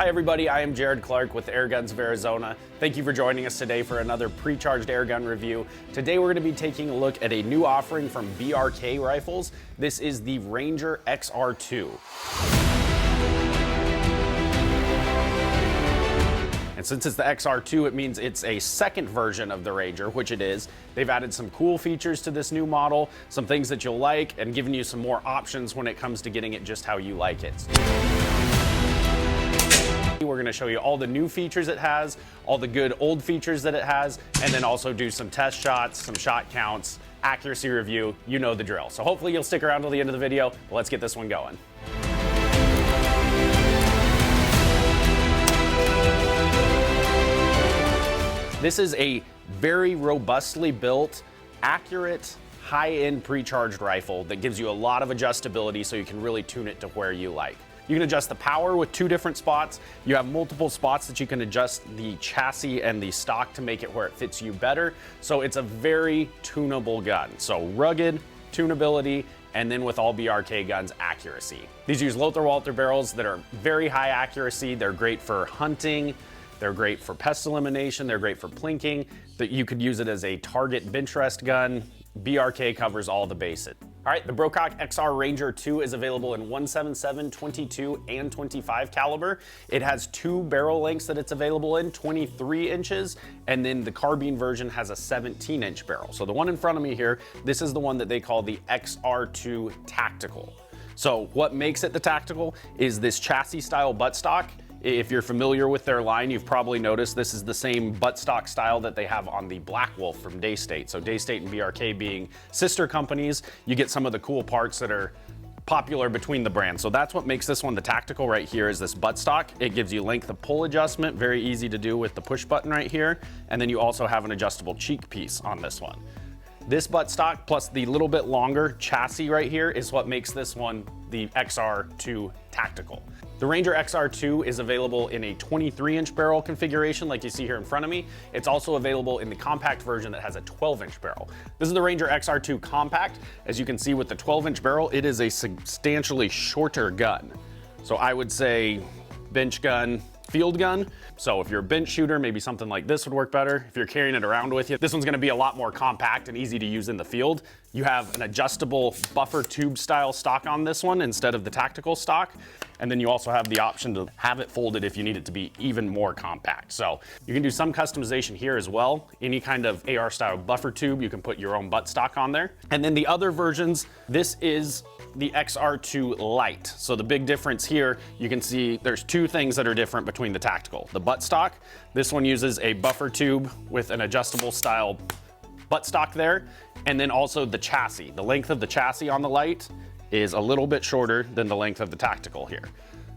Hi everybody, I am Jared Clark with Airguns of Arizona. Thank you for joining us today for another pre-charged airgun review. Today we're going to be taking a look at a new offering from BRK Rifles. This is the Ranger XR2. And since it's the XR2, it means it's a second version of the Ranger, which it is. They've added some cool features to this new model, some things that you'll like, and given you some more options when it comes to getting it just how you like it. We're going to show you all the new features it has, all the good old features that it has, and then also do some test shots, some shot counts, accuracy review. You know the drill. So hopefully you'll stick around till the end of the video. But let's get this one going. This is a very robustly built, accurate, high-end pre-charged rifle that gives you a lot of adjustability so you can really tune it to where you like. You can adjust the power with two different spots. You have multiple spots that you can adjust the chassis and the stock to make it where it fits you better. So it's a very tunable gun. So rugged, tunability, and then with all BRK guns, accuracy. These use Lothar Walther barrels that are very high accuracy. They're great for hunting. They're great for pest elimination. They're great for plinking. That you could use it as a target bench rest gun. BRK covers all the bases. All right, the BRK XR Ranger 2 is available in 177, 22, and 25 caliber. It has two barrel lengths that it's available in, 23 inches, and then the carbine version has a 17-inch barrel. So the one in front of me here, this is the one that they call the XR2 Tactical. So what makes it the Tactical is this chassis style buttstock. If you're familiar with their line, you've probably noticed this is the same buttstock style that they have on the Black Wolf from Daystate. So Daystate and BRK being sister companies, you get some of the cool parts that are popular between the brands. So that's what makes this one the Tactical right here is this buttstock. It gives you length of pull adjustment, very easy to do with the push button right here. And then you also have an adjustable cheek piece on this one. This buttstock plus the little bit longer chassis right here is what makes this one the XR2 Tactical. The Ranger XR2 is available in a 23-inch barrel configuration like you see here in front of me. It's also available in the compact version that has a 12-inch barrel. This is the Ranger XR2 Compact. As you can see with the 12-inch barrel, it is a substantially shorter gun. So I would say bench gun, field gun. So if you're a bench shooter, maybe something like this would work better. If you're carrying it around with you, this one's gonna be a lot more compact and easy to use in the field. You have an adjustable buffer tube style stock on this one instead of the tactical stock. And then you also have the option to have it folded if you need it to be even more compact. So you can do some customization here as well. Any kind of AR style buffer tube, you can put your own buttstock on there. And then the other versions, this is the XR2 Lite. So the big difference here, you can see there's two things that are different between the Tactical. The buttstock, this one uses a buffer tube with an adjustable style buttstock there. And then also the chassis. The length of the chassis on the Lite is a little bit shorter than the length of the Tactical here.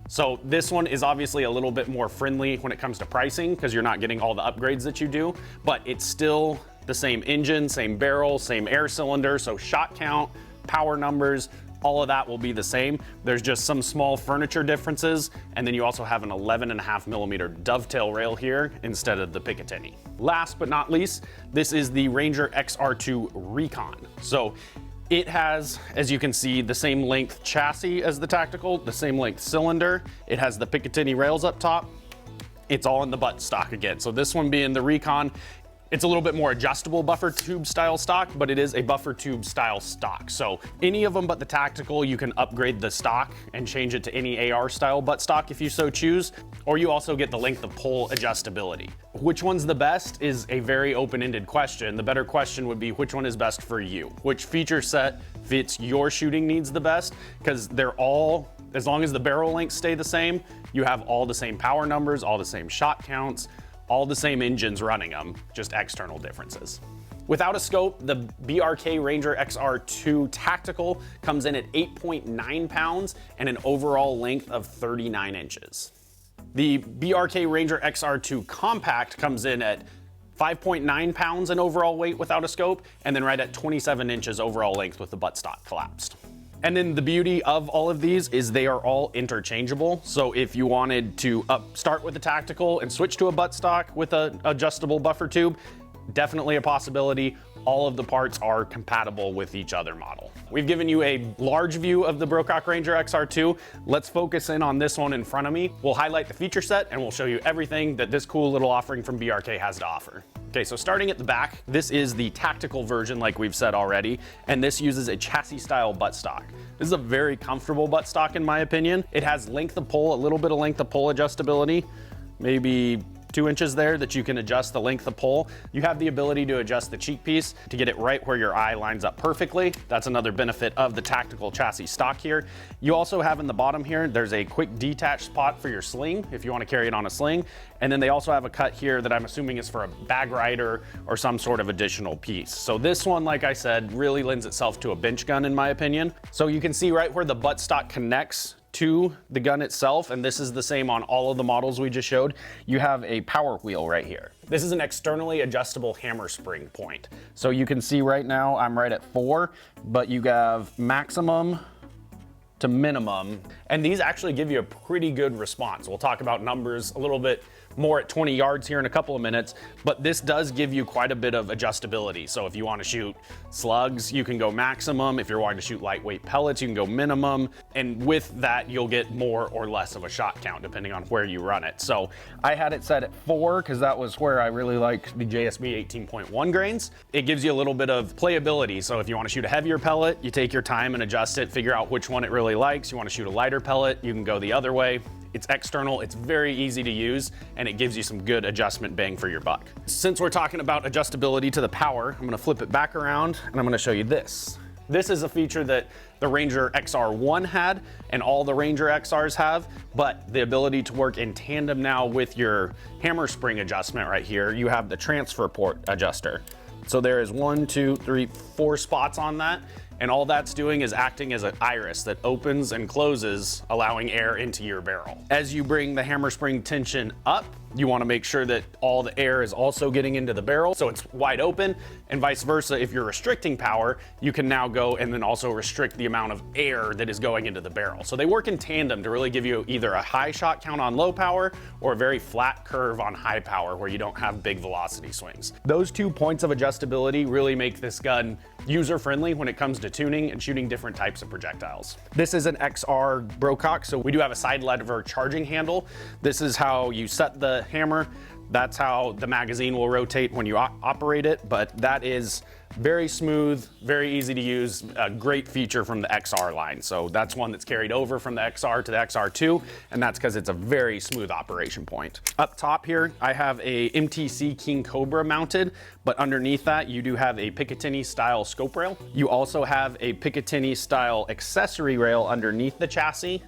So this one is obviously a little bit more friendly when it comes to pricing because you're not getting all the upgrades that you do, but it's still the same engine, same barrel, same air cylinder. So shot count, power numbers, all of that will be the same. There's just some small furniture differences. And then you also have an 11.5mm dovetail rail here instead of the Picatinny. Last but not least, this is the Ranger XR2 Recon. So it has, as you can see, the same length chassis as the Tactical, the same length cylinder. It has the Picatinny rails up top. It's all in the buttstock again. So this one being the Recon, it's a little bit more adjustable buffer tube style stock, but it is a buffer tube style stock. So any of them but the Tactical, you can upgrade the stock and change it to any AR style buttstock if you so choose, or you also get the length of pull adjustability. Which one's the best is a very open-ended question. The better question would be which one is best for you? Which feature set fits your shooting needs the best? Because they're all, as long as the barrel lengths stay the same, you have all the same power numbers, all the same shot counts, all the same engines running them, just external differences. Without a scope, the BRK Ranger XR2 Tactical comes in at 8.9 pounds and an overall length of 39 inches. The BRK Ranger XR2 Compact comes in at 5.9 pounds in overall weight without a scope, and then right at 27 inches overall length with the buttstock collapsed. And then the beauty of all of these is they are all interchangeable. So if you wanted to start with the Tactical and switch to a buttstock with an adjustable buffer tube, definitely a possibility. All of the parts are compatible with each other model. We've given you a large view of the BRK Ranger XR2. Let's focus in on this one in front of me. We'll highlight the feature set and we'll show you everything that this cool little offering from BRK has to offer. Okay, so starting at the back, this is the tactical version like we've said already, and this uses a chassis style buttstock. This is a very comfortable buttstock in my opinion. It has length of pull, a little bit of length of pull adjustability, maybe 2 inches there that you can adjust the length of pull. You have the ability to adjust the cheek piece to get it right where your eye lines up perfectly. That's another benefit of the tactical chassis stock here. You also have in the bottom here, there's a quick detach spot for your sling if you want to carry it on a sling. And then they also have a cut here that I'm assuming is for a bag rider or some sort of additional piece. So this one, like I said, really lends itself to a bench gun in my opinion. So you can see right where the buttstock connects to the gun itself, and this is the same on all of the models we just showed. You have a power wheel right here. This is an externally adjustable hammer spring point. So you can see right now I'm right at 4, but you have maximum to minimum, and these actually give you a pretty good response. We'll talk about numbers a little bit more at 20 yards here in a couple of minutes, but this does give you quite a bit of adjustability. So if you want to shoot slugs, you can go maximum. If you're wanting to shoot lightweight pellets, you can go minimum. And with that, you'll get more or less of a shot count depending on where you run it. So I had it set at 4 because that was where I really like the JSB 18.1 grains. It gives you a little bit of playability. So if you want to shoot a heavier pellet, you take your time and adjust it, figure out which one it really likes. You want to shoot a lighter pellet, you can go the other way. It's external, it's very easy to use, and it gives you some good adjustment bang for your buck. Since we're talking about adjustability to the power, I'm gonna flip it back around and I'm gonna show you this. This is a feature that the Ranger XR1 had and all the Ranger XRs have, but the ability to work in tandem now with your hammer spring adjustment right here. You have the transfer port adjuster. So there is 1, 2, 3, 4 spots on that. And all that's doing is acting as an iris that opens and closes, allowing air into your barrel. As you bring the hammer spring tension up, you want to make sure that all the air is also getting into the barrel so it's wide open, and vice versa. If you're restricting power, you can now go and then also restrict the amount of air that is going into the barrel. So they work in tandem to really give you either a high shot count on low power or a very flat curve on high power where you don't have big velocity swings. Those 2 points of adjustability really make this gun user-friendly when it comes to tuning and shooting different types of projectiles. This is an XR brocock, so we do have a side lever charging handle. This is how you set the hammer. That's how the magazine will rotate when you operate it, but that is very smooth, very easy to use, a great feature from the XR line. So that's one that's carried over from the XR to the XR2, and that's because it's a very smooth operation point. Up top here, I have a MTC King Cobra mounted, but underneath that, you do have a Picatinny style scope rail. You also have a Picatinny style accessory rail underneath the chassis.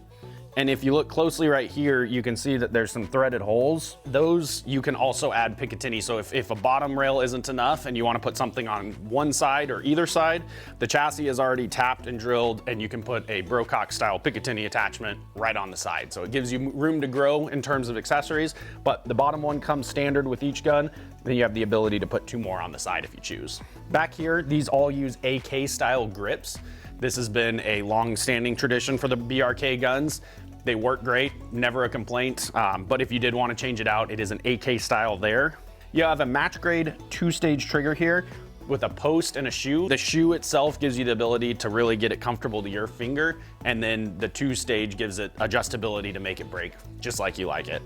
And if you look closely right here, you can see that there's some threaded holes. Those you can also add Picatinny. So if a bottom rail isn't enough and you want to put something on one side or either side, the chassis is already tapped and drilled, and you can put a brocock style Picatinny attachment right on the side. So it gives you room to grow in terms of accessories, but the bottom one comes standard with each gun. Then you have the ability to put 2 more on the side if you choose. Back here, these all use AK style grips. This has been a long-standing tradition for the BRK guns. They work great, never a complaint, but if you did want to change it out, it is an AK style there. You have a match grade 2-stage trigger here with a post and a shoe. The shoe itself gives you the ability to really get it comfortable to your finger, and then the 2-stage gives it adjustability to make it break just like you like it.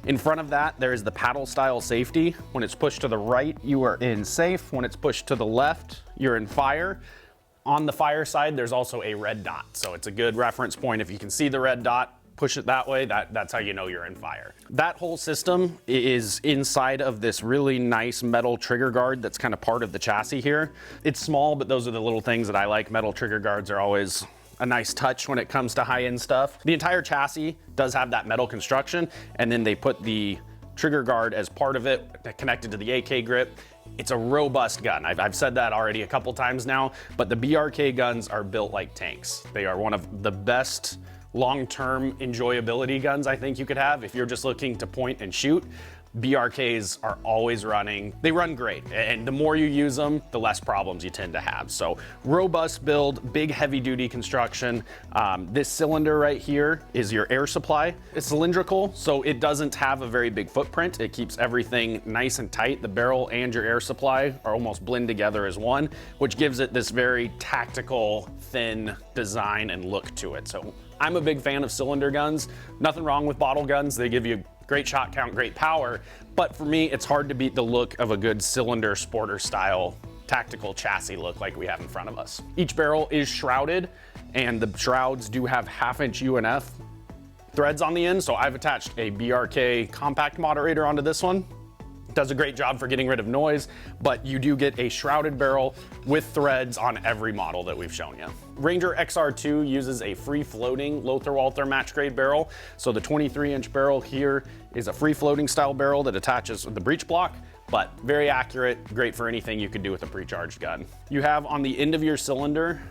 In front of that, there is the paddle style safety. When it's pushed to the right, you are in safe. When it's pushed to the left, you're in fire. On the fire side, there's also a red dot. So it's a good reference point. If you can see the red dot, push it that way, that's how you know you're in fire. That whole system is inside of this really nice metal trigger guard that's kind of part of the chassis here. It's small, but those are the little things that I like. Metal trigger guards are always a nice touch when it comes to high-end stuff. The entire chassis does have that metal construction, and then they put the trigger guard as part of it, connected to the AK grip. It's a robust gun. I've said that already a couple times now, but the BRK guns are built like tanks. They are one of the best long-term enjoyability guns I think you could have if you're just looking to point and shoot. BRKs are always running. They run great, and the more you use them, the less problems you tend to have. So robust build, big heavy duty construction. This cylinder right here is your air supply. It's cylindrical, so it doesn't have a very big footprint. It keeps everything nice and tight. The barrel and your air supply are almost blend together as one, which gives it this very tactical, thin design and look to it. So I'm a big fan of cylinder guns. Nothing wrong with bottle guns. They give you great shot count, great power, but for me, it's hard to beat the look of a good cylinder sporter style tactical chassis look like we have in front of us. Each barrel is shrouded, and the shrouds do have 1/2-inch UNF threads on the end, so I've attached a BRK compact moderator onto this one. It does a great job for getting rid of noise, but you do get a shrouded barrel with threads on every model that we've shown you. Ranger XR2 uses a free-floating Lothar-Walther match-grade barrel. So the 23-inch barrel here is a free-floating style barrel that attaches with the breech block, but very accurate, great for anything you could do with a pre-charged gun. You have on the end of your cylinder,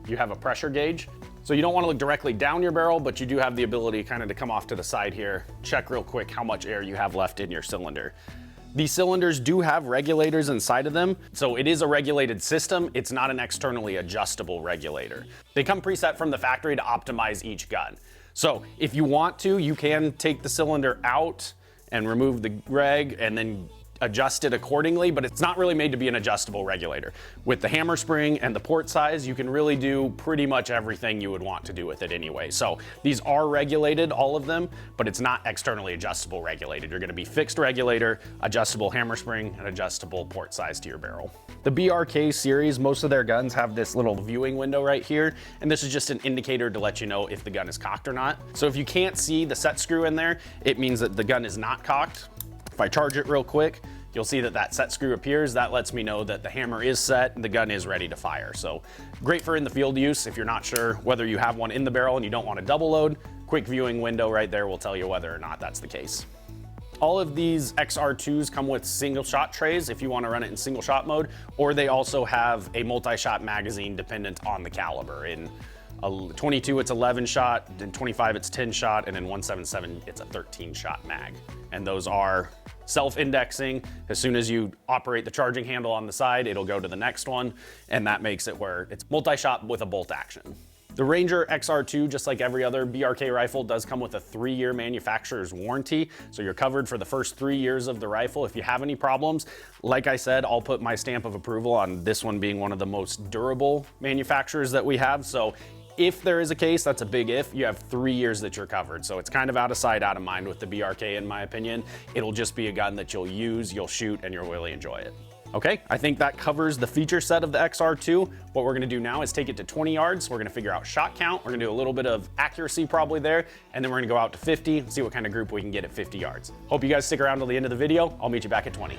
you have a pressure gauge. So you don't want to look directly down your barrel, but you do have the ability kind of to come off to the side here, check real quick how much air you have left in your cylinder. These cylinders do have regulators inside of them, so it is a regulated system. It's not an externally adjustable regulator. They come preset from the factory to optimize each gun. So if you want to, you can take the cylinder out and remove the reg and then adjust it accordingly, but it's not really made to be an adjustable regulator. With the hammer spring and the port size, you can really do pretty much everything you would want to do with it anyway. So these are regulated, all of them, but it's not externally adjustable regulated. You're gonna be fixed regulator, adjustable hammer spring, and adjustable port size to your barrel. The BRK series, most of their guns have this little viewing window right here, and this is just an indicator to let you know if the gun is cocked or not. So if you can't see the set screw in there, it means that the gun is not cocked. If I charge it real quick, you'll see that that set screw appears. That lets me know that the hammer is set and the gun is ready to fire. So great for in the field use if you're not sure whether you have one in the barrel and you don't want to double load. Quick viewing window right there will tell you whether or not that's the case. All of these XR2s come with single shot trays if you want to run it in single shot mode, or they also have a multi-shot magazine dependent on the caliber. In 22 it's 11 shot, in 25 it's 10 shot, and in 177 it's a 13 shot mag. And those are self-indexing. As soon as you operate the charging handle on the side, it'll go to the next one, and that makes it where it's multi-shot with a bolt action. The Ranger XR2, just like every other BRK rifle, does come with a 3-year manufacturer's warranty, so you're covered for the first 3 years of the rifle. If you have any problems, like I said, I'll put my stamp of approval on this one being one of the most durable manufacturers that we have. So if there is a case, that's a big if, you have 3 years that you're covered. So it's kind of out of sight, out of mind with the BRK in my opinion. It'll just be a gun that you'll use, you'll shoot, and you'll really enjoy it. Okay, I think that covers the feature set of the XR2. What we're gonna do now is take it to 20 yards. We're gonna figure out shot count. We're gonna do a little bit of accuracy probably there, and then we're gonna go out to 50 and see what kind of group we can get at 50 yards. Hope you guys stick around till the end of the video. I'll meet you back at 20.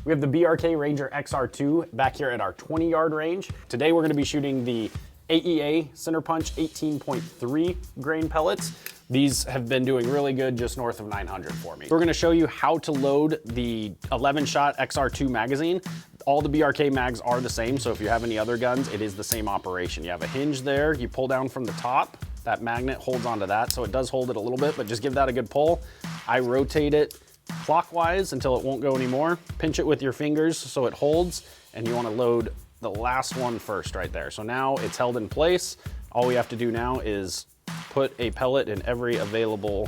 We have the BRK Ranger XR2 back here at our 20-yard range. Today we're gonna be shooting the AEA Center Punch 18.3 grain pellets. These have been doing really good, just north of 900 for me. We're gonna show you how to load the 11-shot XR2 magazine. All the BRK mags are the same, so if you have any other guns, it is the same operation. You have a hinge there, you pull down from the top, that magnet holds onto that, so it does hold it a little bit, but just give that a good pull. I rotate it clockwise until it won't go anymore. Pinch it with your fingers so it holds, and you wanna load the last one first right there. So now it's held in place. All we have to do now is put a pellet in every available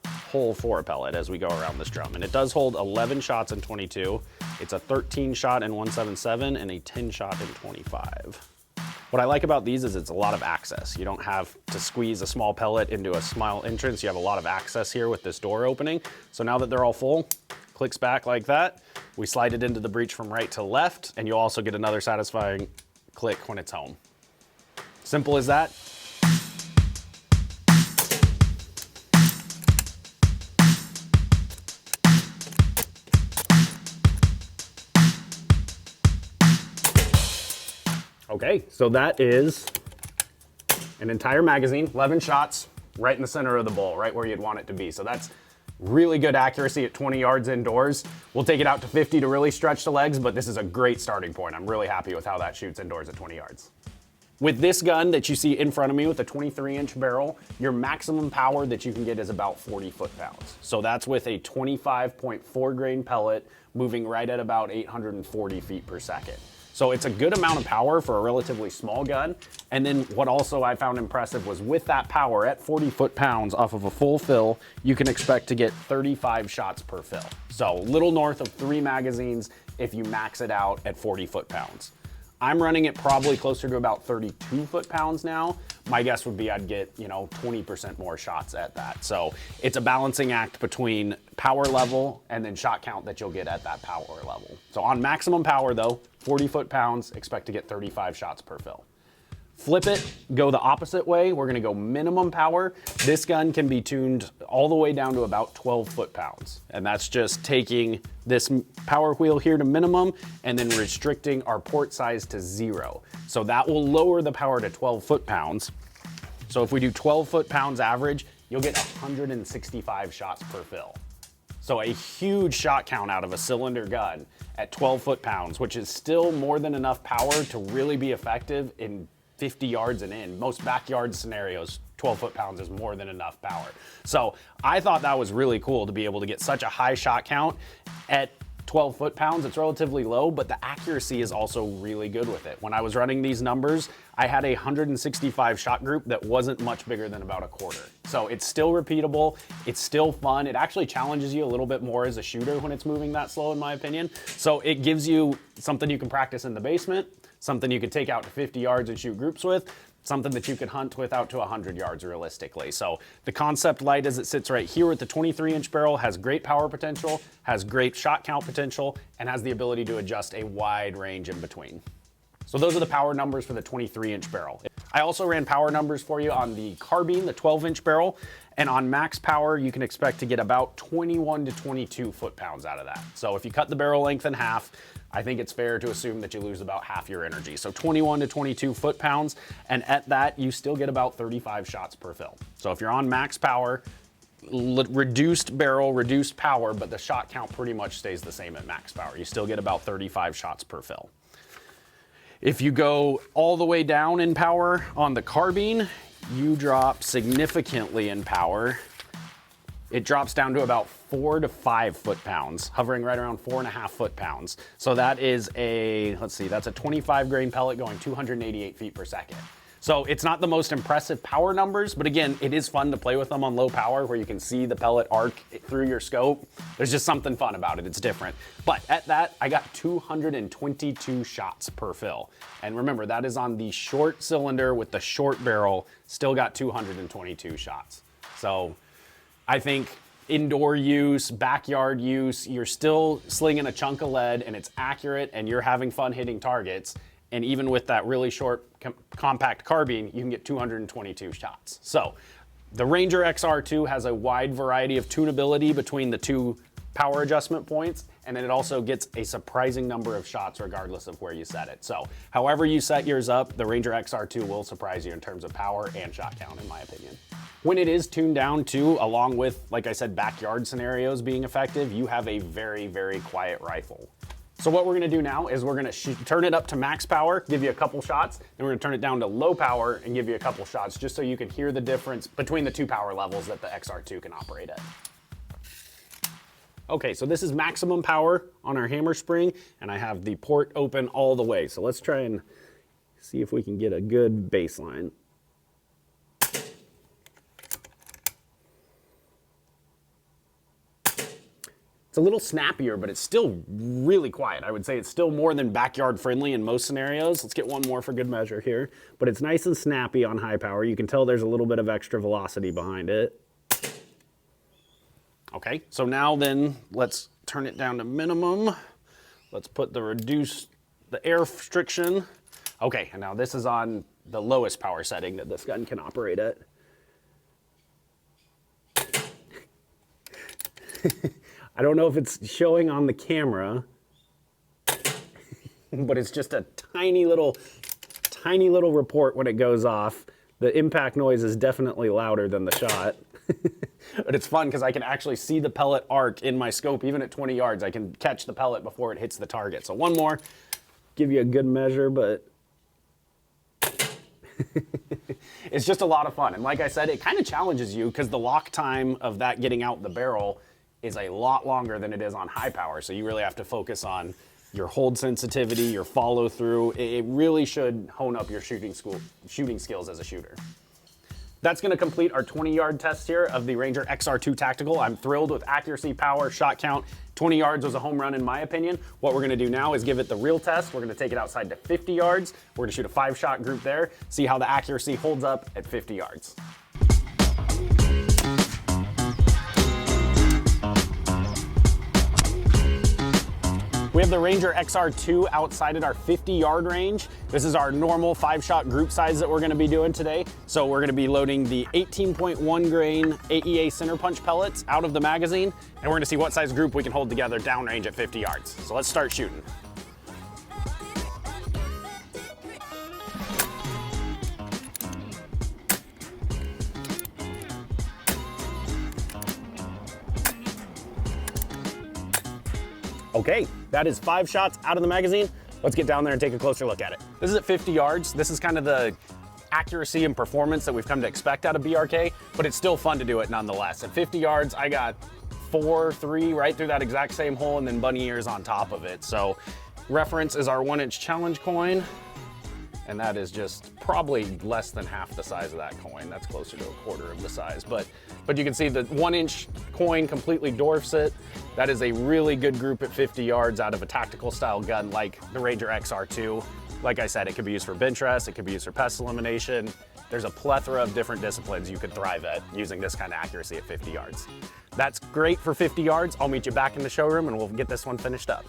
hole for a pellet as we go around this drum. And it does hold 11 shots in 22. It's a 13 shot in 177 and a 10 shot in 25. What I like about these is it's a lot of access. You don't have to squeeze a small pellet into a small entrance. You have a lot of access here with this door opening. So now that they're all full, clicks back like that. We slide it into the breech from right to left, and you'll also get another satisfying click when it's home. Simple as that. Okay, so that is an entire magazine, 11 shots, right in the center of the bowl, right where you'd want it to be. So that's really good accuracy at 20 yards indoors. We'll take it out to 50 to really stretch the legs, but this is a great starting point. I'm really happy with how that shoots indoors at 20 yards. With this gun that you see in front of me with a 23-inch barrel, your maximum power that you can get is about 40 foot-pounds. So that's with a 25.4 grain pellet moving right at about 840 feet per second. So it's a good amount of power for a relatively small gun. And then what also I found impressive was with that power at 40 foot-pounds off of a full fill, you can expect to get 35 shots per fill. So a little north of 3 magazines if you max it out at 40 foot-pounds. I'm running it probably closer to about 32 foot-pounds now. My guess would be I'd get, 20% more shots at that. So it's a balancing act between power level and then shot count that you'll get at that power level. So on maximum power though, 40 foot-pounds, expect to get 35 shots per fill. Flip it, go the opposite way. We're gonna go minimum power. This gun can be tuned all the way down to about 12 foot-pounds. And that's just taking this power wheel here to minimum and then restricting our port size to 0. So that will lower the power to 12 foot-pounds. So if we do 12 foot-pounds average, you'll get 165 shots per fill. So a huge shot count out of a cylinder gun at 12 foot-pounds, which is still more than enough power to really be effective in 50 yards and in. Most backyard scenarios, 12 foot-pounds is more than enough power. So I thought that was really cool to be able to get such a high shot count at 12 foot-pounds. It's relatively low, but the accuracy is also really good with it. When I was running these numbers, I had a 165 shot group that wasn't much bigger than about a quarter. So it's still repeatable, it's still fun. It actually challenges you a little bit more as a shooter when it's moving that slow, in my opinion. So it gives you something you can practice in the basement, something you could take out to 50 yards and shoot groups with, something that you could hunt with out to 100 yards realistically. So the concept light as it sits right here with the 23-inch barrel has great power potential, has great shot count potential, and has the ability to adjust a wide range in between. So those are the power numbers for the 23-inch barrel. I also ran power numbers for you on the carbine, the 12-inch barrel, and on max power, you can expect to get about 21 to 22 foot-pounds out of that. So if you cut the barrel length in half, I think it's fair to assume that you lose about half your energy. So 21 to 22 foot-pounds, and at that, you still get about 35 shots per fill. So if you're on max power, reduced barrel, reduced power, but the shot count pretty much stays the same at max power. You still get about 35 shots per fill. If you go all the way down in power on the carbine, you drop significantly in power. It drops down to about 4 to 5 foot-pounds, hovering right around 4.5 foot-pounds. So that is a, let's see, that's a 25 grain pellet going 288 feet per second. So it's not the most impressive power numbers, but again, it is fun to play with them on low power where you can see the pellet arc through your scope. There's just something fun about it, it's different. But at that, I got 222 shots per fill. And remember, that is on the short cylinder with the short barrel, still got 222 shots. So I think indoor use, backyard use, you're still slinging a chunk of lead and it's accurate and you're having fun hitting targets. And even with that really short compact carbine, you can get 222 shots. So the Ranger XR2 has a wide variety of tunability between the two power adjustment points, and then it also gets a surprising number of shots regardless of where you set it. So however you set yours up, the Ranger XR2 will surprise you in terms of power and shot count, in my opinion. When it is tuned down to, along with, like I said, backyard scenarios being effective, you have a very, very quiet rifle. So what we're gonna do now is we're gonna turn it up to max power, give you a couple shots, then we're gonna turn it down to low power and give you a couple shots just so you can hear the difference between the two power levels that the XR2 can operate at. Okay, so this is maximum power on our hammer spring, and I have the port open all the way. So let's try and see if we can get a good baseline. It's a little snappier, but it's still really quiet. I would say it's still more than backyard friendly in most scenarios. Let's get one more for good measure here. But it's nice and snappy on high power. You can tell there's a little bit of extra velocity behind it. Okay, so now then let's turn it down to minimum. Let's put the air restriction. Okay, and now this is on the lowest power setting that this gun can operate at. I don't know if it's showing on the camera, but it's just a tiny little report when it goes off. The impact noise is definitely louder than the shot. But it's fun because I can actually see the pellet arc in my scope. Even at 20 yards, I can catch the pellet before it hits the target. So one more, give you a good measure, but It's just a lot of fun. And like I said, it kind of challenges you because the lock time of that getting out the barrel is a lot longer than it is on high power. So you really have to focus on your hold sensitivity, your follow through. It really should hone up your shooting skills as a shooter. That's gonna complete our 20-yard test here of the Ranger XR2 Tactical. I'm thrilled with accuracy, power, shot count. 20 yards was a home run in my opinion. What we're gonna do now is give it the real test. We're gonna take it outside to 50 yards. We're gonna shoot a 5-shot group there, see how the accuracy holds up at 50 yards. We have the Ranger XR2 outside at our 50-yard range. This is our normal 5-shot group size that we're gonna be doing today. So we're gonna be loading the 18.1 grain AEA center punch pellets out of the magazine, and we're gonna see what size group we can hold together downrange at 50 yards. So let's start shooting. Okay, that is 5 shots out of the magazine. Let's get down there and take a closer look at it. This is at 50 yards. This is kind of the accuracy and performance that we've come to expect out of BRK, but it's still fun to do it nonetheless. At 50 yards, I got 4-3 right through that exact same hole and then bunny ears on top of it. So reference is our 1-inch challenge coin, and that is just probably less than half the size of that coin. That's closer to 1/4 of the size, but you can see the 1-inch coin completely dwarfs it. That is a really good group at 50 yards out of a tactical style gun like the Ranger XR2. Like I said, it could be used for bench rest, it could be used for pest elimination. There's a plethora of different disciplines you could thrive at using this kind of accuracy at 50 yards. That's great for 50 yards. I'll meet you back in the showroom and we'll get this one finished up.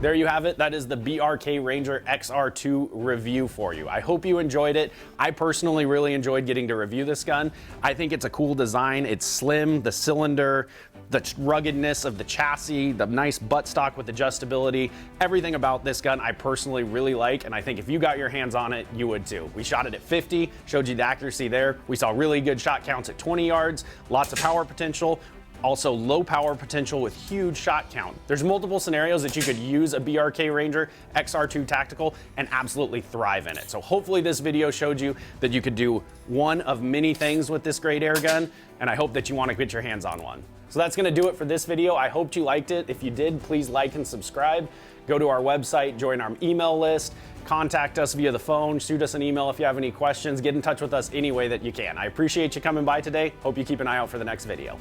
There you have it. That is the BRK Ranger XR2 review for you. I hope you enjoyed it. I personally really enjoyed getting to review this gun. I think it's a cool design. It's slim, the cylinder, the ruggedness of the chassis, the nice buttstock with adjustability, everything about this gun I personally really like, and I think if you got your hands on it, you would too. We shot it at 50, showed you the accuracy there. We saw really good shot counts at 20 yards, lots of power potential. Also low power potential with huge shot count. There's multiple scenarios that you could use a BRK Ranger XR2 Tactical and absolutely thrive in it. So hopefully this video showed you that you could do one of many things with this great air gun, and I hope that you want to get your hands on one. So that's gonna do it for this video. I hope you liked it. If you did, please like and subscribe. Go to our website, join our email list, contact us via the phone, shoot us an email if you have any questions, get in touch with us any way that you can. I appreciate you coming by today. Hope you keep an eye out for the next video.